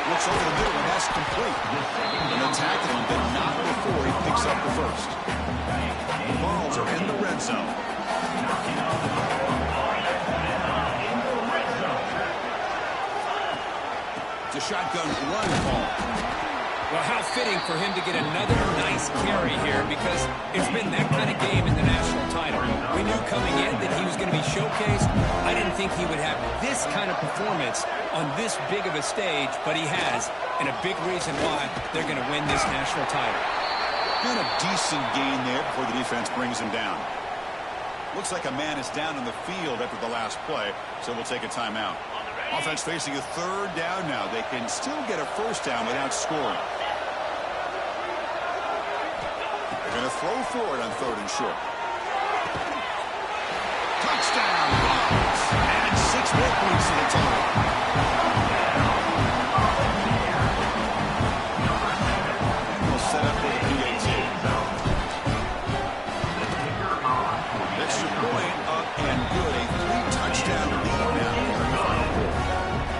Looks over the middle, and that's complete. And the tackling, but not before he picks up the 1st. The balls are in the red zone. It's a shotgun run call. Well, how fitting for him to get another nice carry here, because it's been that kind of game in the national title. We knew coming in that he was going to be showcased. I didn't think he would have this kind of performance on this big of a stage, but he has, and a big reason why they're going to win this national title. And a decent gain there before the defense brings him down. Looks like a man is down in the field after the last play, so we'll take a timeout. Offense facing a 3rd down now. They can still get a 1st down without scoring. They're going to throw for it on 3rd and short. Touchdown, Bucs! And 6 more points to the total. We'll set up for the PAT. Extra point up and good. A 3-touchdown lead now.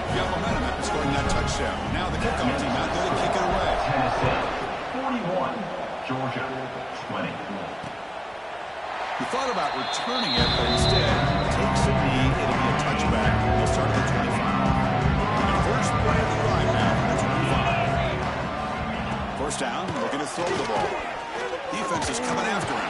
You got momentum after scoring that touchdown. Now the kickoff team out there to kick it away. Tennessee 41, Georgia 20. He thought about returning it, but instead takes a knee. It'll be a touchback. We'll start at the 25. The first play of the drive now, the 25. 1st down, looking to throw the ball. Defense is coming after him.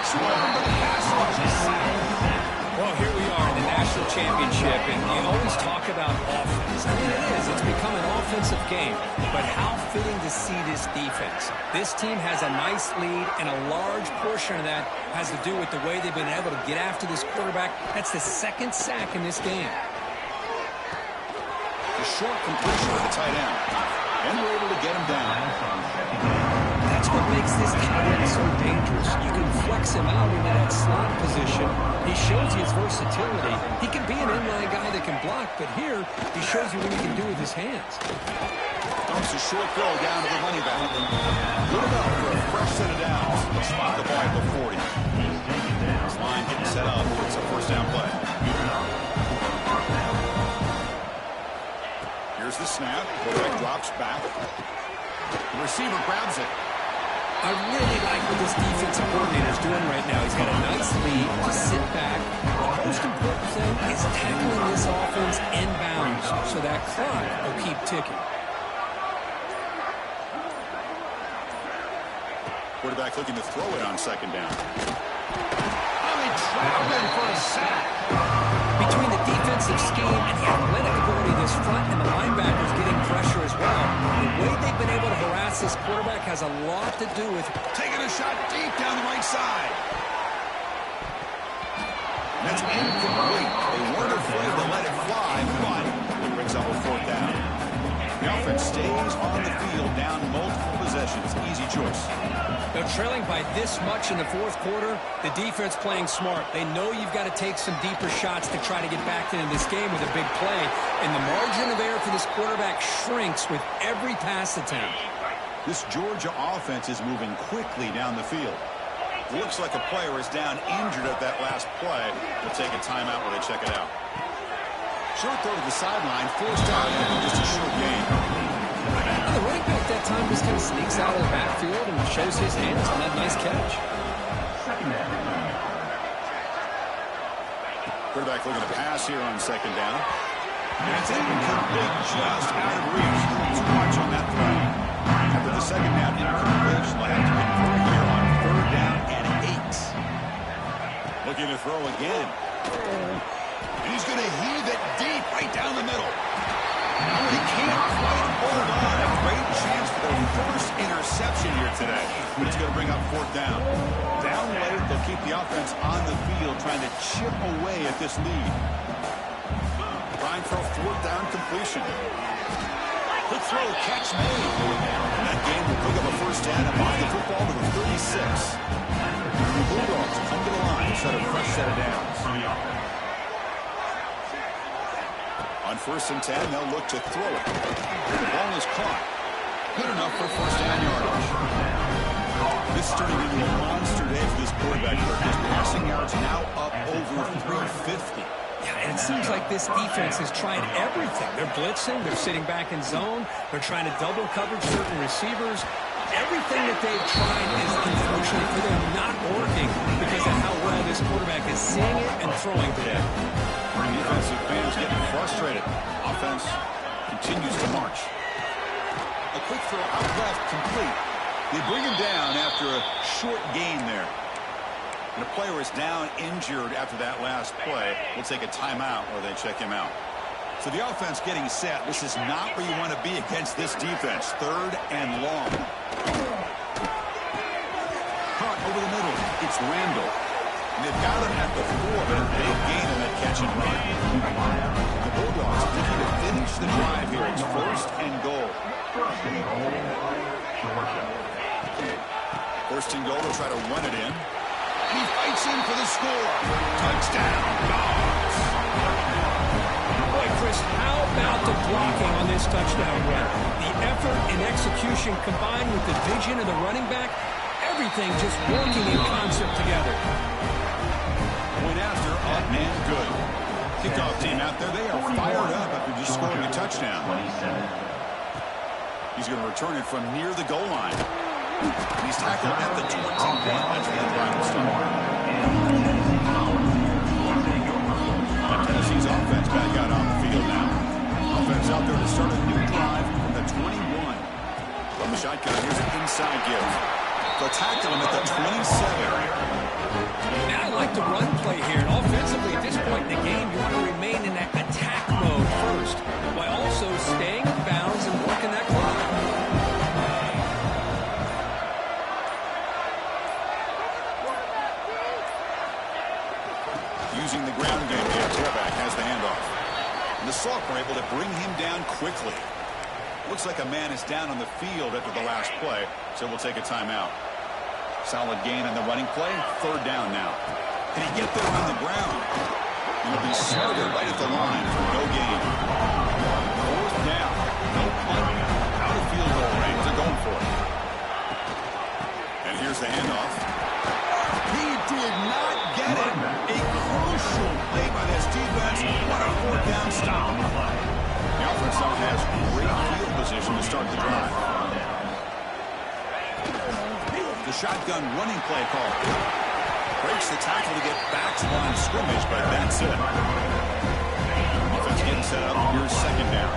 Swung, but the pass is sacked. Well, here we are in the national championship, and you always talk about offense. I mean, it is. It's become an offensive game. But how fitting to see this defense. This team has a nice lead, and a large portion of that has to do with the way they've been able to get after this quarterback. That's the second sack in this game. The short completion of the tight end. And we're able to get him down. That's what makes this tight end so dangerous. You can flex him out into that slot position. He shows you his versatility. He can be an inline guy that can block, but here he shows you what he can do with his hands. Comes a short throw down to the running back. Good enough for a fresh set of downs. Spot the ball at the 40. This line getting set up. It's a first down play. Here's the snap. Quarterback drops back. The receiver grabs it. I really like what this defensive coordinator is doing right now. He's got a nice lead. Just sit back. The most important thing is tackling this offense inbounds so that clock will keep ticking. Quarterback looking to throw it on second down. Oh, he trapped him for a sack. Between the defensive scheme and the athletic ability of this front and the linebackers getting pressure as well, the way they've been able to harass this quarterback has a lot to do with taking a shot deep down the right side. That's incomplete. They weren't afraid to let it fly, but it brings up a fourth down. The offense stays on the field down multiple possessions. Easy choice. They're trailing by this much in the fourth quarter. The defense playing smart. They know you've got to take some deeper shots to try to get back into this game with a big play. And the margin of error for this quarterback shrinks with every pass attempt. This Georgia offense is moving quickly down the field. It looks like a player is down injured at that last play. They'll take a timeout while they check it out. Short throw to the sideline, forced out after just a short gain. The running back that time just kind of sneaks out of the backfield and shows his hands on that nice catch. Quarterback looking to pass here on second down. And it's incomplete, just out of reach. Too much on that throw. After the second down incompletion, they'll have to convert here on third down and 8. Looking to throw again. And he's going to heave it deep right down the middle. He can't quite hold on. A great chance for their first interception here today. But it's going to bring up fourth down. Down late, they'll keep the offense on the field trying to chip away at this lead. Trying for a fourth down completion. Quick throw, catch made. And that game will pick up a first down and move the football to the 36. The Bulldogs come to the line, set a fresh set of downs. On first and 10, they'll look to throw it. The ball is caught. Good enough for first down yardage. This is turning into a monster day for this quarterback. His passing yards now up over 350. Yeah, and it seems like this defense has tried everything. They're blitzing. They're sitting back in zone. They're trying to double coverage certain receivers. Everything that they've tried is, unfortunately, for them not working because of how well this quarterback is seeing it and throwing today. Defensive fans getting frustrated. Offense continues to march. A quick throw out left, complete. They bring him down after a short gain there. And the player is down injured after that last play. We'll take a timeout where they check him out. So the offense getting set. This is not where you want to be against this defense. Third and long. Caught over the middle. It's Randall. And they've got him at the 4, but a big gain in that catch and run. The Bulldogs looking to finish the drive here. It's first and goal. First and goal, they'll try to run it in. And he fights in for the score. Touchdown, Dogs. Boy, Chris, how about the blocking on this touchdown run? The effort and execution combined with the vision of the running back, everything just working in concert together. Point after, up and good. Kickoff team out there, they are fired up after just scoring a touchdown. He's going to return it from near the goal line. He's tackled at the 21. That's where the drive will start. Tennessee's offense back out on the field now. Offense out there to start a new drive from the 21. From the shotgun, here's an inside give. They'll tackle him at the 27. Now I like the run play here. And offensively, at this point in the game, you want to remain in that attack mode first, while also staying in bounds and working that clock. quickly. Looks like a man is down on the field after the last play, so we'll take a timeout. Solid gain on the running play. Third down now. Can he get there on the ground? He'll be smarter right at the line for no gain. Fourth down. No punt. Out of field goal range. They're going for it. And here's the handoff. He did not get it. A crucial play by this defense. What a fourth down stop. The offense now has great field position to start the drive. The shotgun running play call. Breaks the tackle to get back to the line of scrimmage, but that's it. Offense getting set up. Here's second down.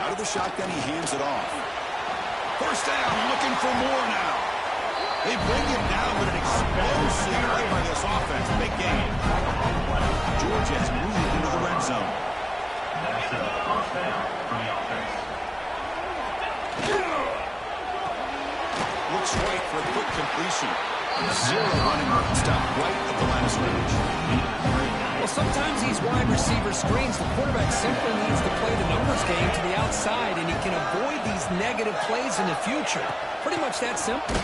Out of the shotgun, he hands it off. First down, looking for more now. They bring him down with an explosive play by this offense. Big gain. Georgia has moved into the red zone. That's a first down for the offense. Looks right for a quick completion. Zero running room. Stop right at the line of scrimmage. Well, sometimes these wide receiver screens, the quarterback simply needs to play the numbers game to the outside, and he can avoid these negative plays in the future. Pretty much that simple.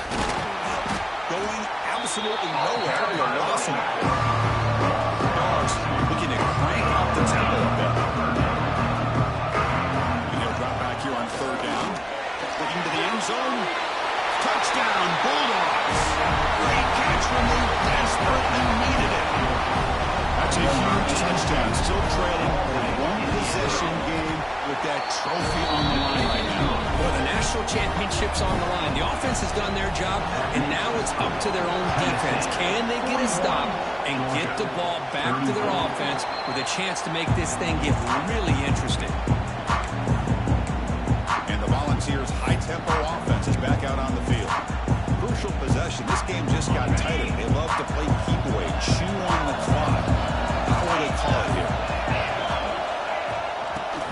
Going absolutely nowhere to a loss. Dogs looking to crank up the tempo a bit. And he'll drop back here on third down. Looking to the end zone. Touchdown, Bulldogs. Great catch when they desperately needed it. That's a huge touchdown. Still trailing one possession game with that trophy on the line right now. Well, the national championship's on the line. The offense has done their job, and now it's up to their own defense. Can they get a stop and get the ball back to their offense with a chance to make this thing get really interesting? And the Volunteers' high-tempo offense is back out on the field. Crucial possession. This game just got tighter. They love to play keep away, chew on the clock. How will they call it here?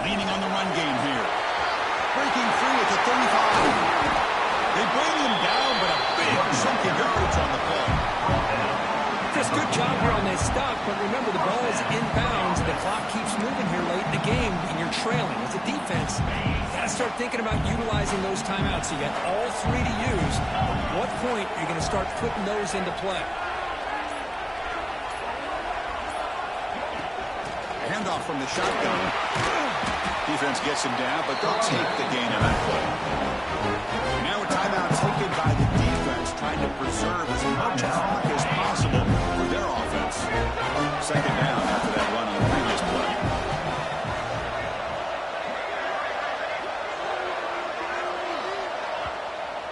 Leaning on the run game here. Breaking free at the 35. They bring him down, but a big chunk of yardage on the play. Chris, good job here on that stop, but remember the ball is inbounds. The clock keeps moving here late in the game, and you're trailing. As a defense, you got to start thinking about utilizing those timeouts. You got all three to use. At what point are you going to start putting those into play? Handoff from the shotgun. Defense gets him down, but they'll take the gain on that play. Now a timeout taken by the defense, trying to preserve as much clock as possible for their offense. Second down after that run on the previous play.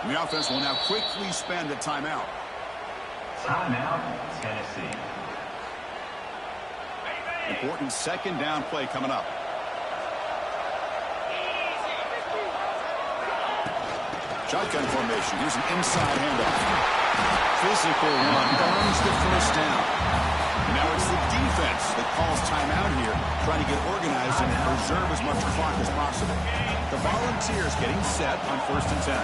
The offense will now quickly spend a timeout. Timeout, Tennessee. Important second down play coming up. Shotgun formation. Here's an inside handoff. Physical one. Earns the first down. And now it's the defense that calls timeout here, trying to get organized and preserve as much clock as possible. The Volunteers getting set on 1st and 10.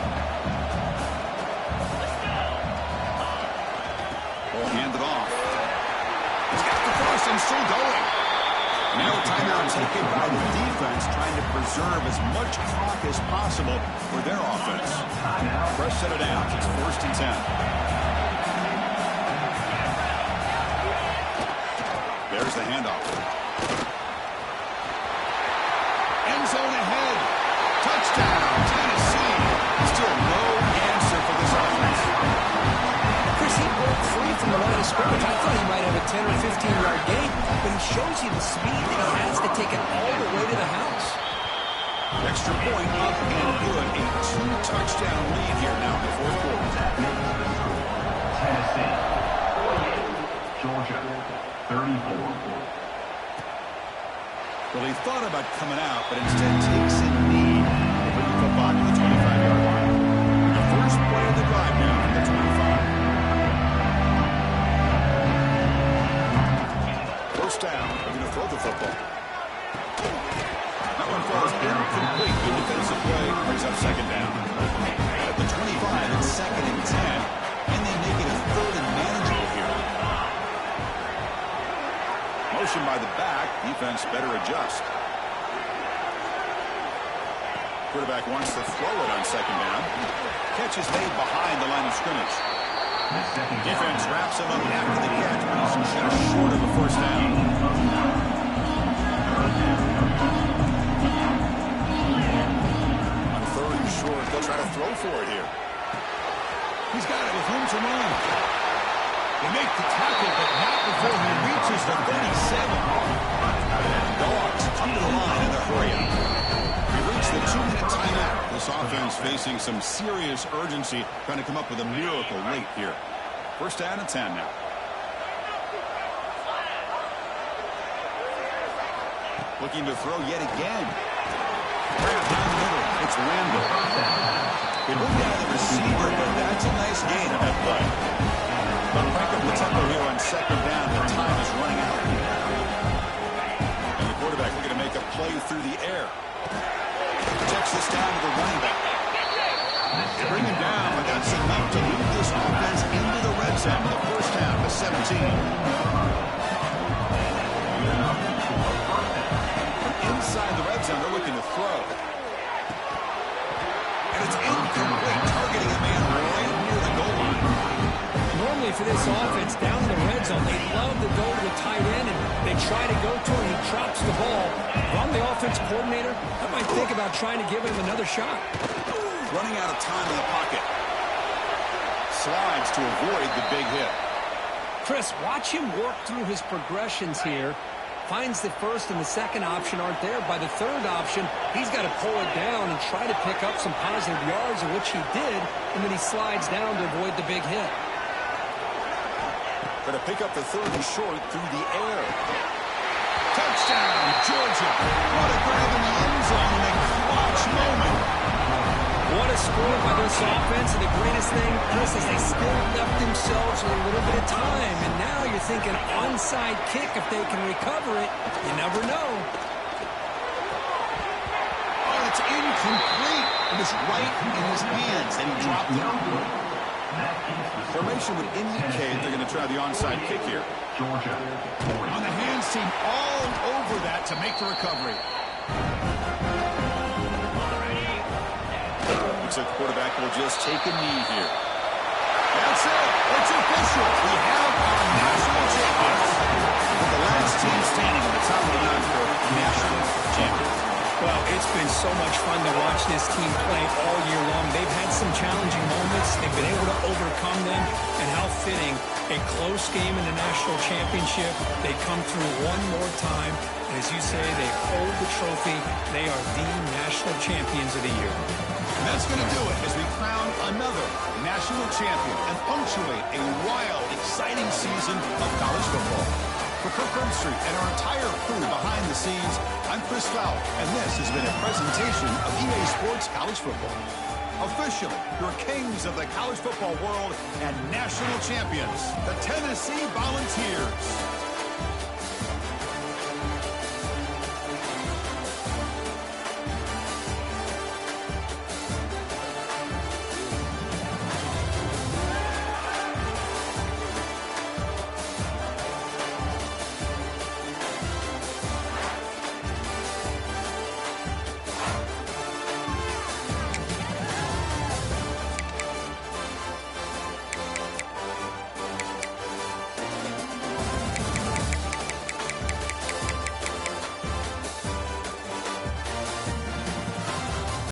Ball handed off. He's got the cross and still going. Now a timeout taken by the defense, trying to preserve as much clock as possible for their offense. Fresh set of downs. It's 1st and 10. There's the handoff. End zone ahead. Touchdown, Tennessee. Still no answer for this offense. Chris, he broke free from the line of scrimmage. I thought he might have a 10 or 15-yard gain, but he shows you the speed that he has to take it all the way to the house. Extra point up and good. A 2-touchdown lead here now in the 4th quarter. Tennessee 48, Georgia 34. Well, he thought about coming out, but instead takes a knee to bring the football to the 25-yard line. The first play of the drive now at the 25. First down. They're going to throw the football. That one falls incomplete. Good defensive play. Brings up second down. At the 25, it's 2nd and 10. And they make it a 3rd and manageable here. Motion by the back. Defense better adjust. Quarterback wants to throw it on second down. Catch is made behind the line of scrimmage. Defense wraps him up after the catch, but he's just short of a first down. On third and short, they'll try to throw for it here. He's got it with room to run. They make the tackle, but not before he reaches the 37. Dogs come to the line in a hurry up. We reach the 2-minute timeout. This offense facing some serious urgency, trying to come up with a miracle late here. First down and 10 now. Looking to throw yet again. Grab down the middle. It's Randall. They moved down the receiver, but that's a nice gain on that play. But crank up the tempo here on second down. The time is running out. And the quarterback looking to make a play through the air. Checks this down to the running back. They bring him down, but that's enough to move this offense into the red zone with a first down to 17. Inside the red zone, they're looking to throw. And it's incomplete, targeting a man right near the goal line. Normally for this offense, down in the red zone, they love to go to the tight end, and they try to go to him, he drops the ball. If I'm the offense coordinator, I might think about trying to give him another shot. Running out of time in the pocket. Slides to avoid the big hit. Chris, watch him work through his progressions here. Finds the first and the second option aren't there. By the third option, he's got to pull it down and try to pick up some positive yards, of which he did, and then he slides down to avoid the big hit. Going to pick up the third and short through the air. Touchdown, Georgia. What a grab in the end zone in a clutch moment. What a score by this offense, and the greatest thing, Chris, is they still left themselves a little bit of time, and now you're thinking onside kick if they can recover it. You never know. Oh, it's incomplete. It was right in his hands, and he dropped it. Formation would indicate they're going to try the onside kick here. Georgia. On the hands team, all over that to make the recovery. Looks like the quarterback will just take a knee here. That's it. It's official. We have our national champions. The last team standing at the top of the line for national champions. Well, it's been so much fun to watch this team play all year long. They've had some challenging moments. They've been able to overcome them. And how fitting, a close game in the national championship. They come through one more time. And as you say, they hold the trophy. They are the national champions of the year. And that's going to do it as we crown another national champion and punctuate a wild, exciting season of college football. For Kirk Herbstreit and our entire crew behind the scenes, I'm Chris Fowler, and this has been a presentation of EA Sports College Football. Officially, your kings of the college football world and national champions, the Tennessee Volunteers.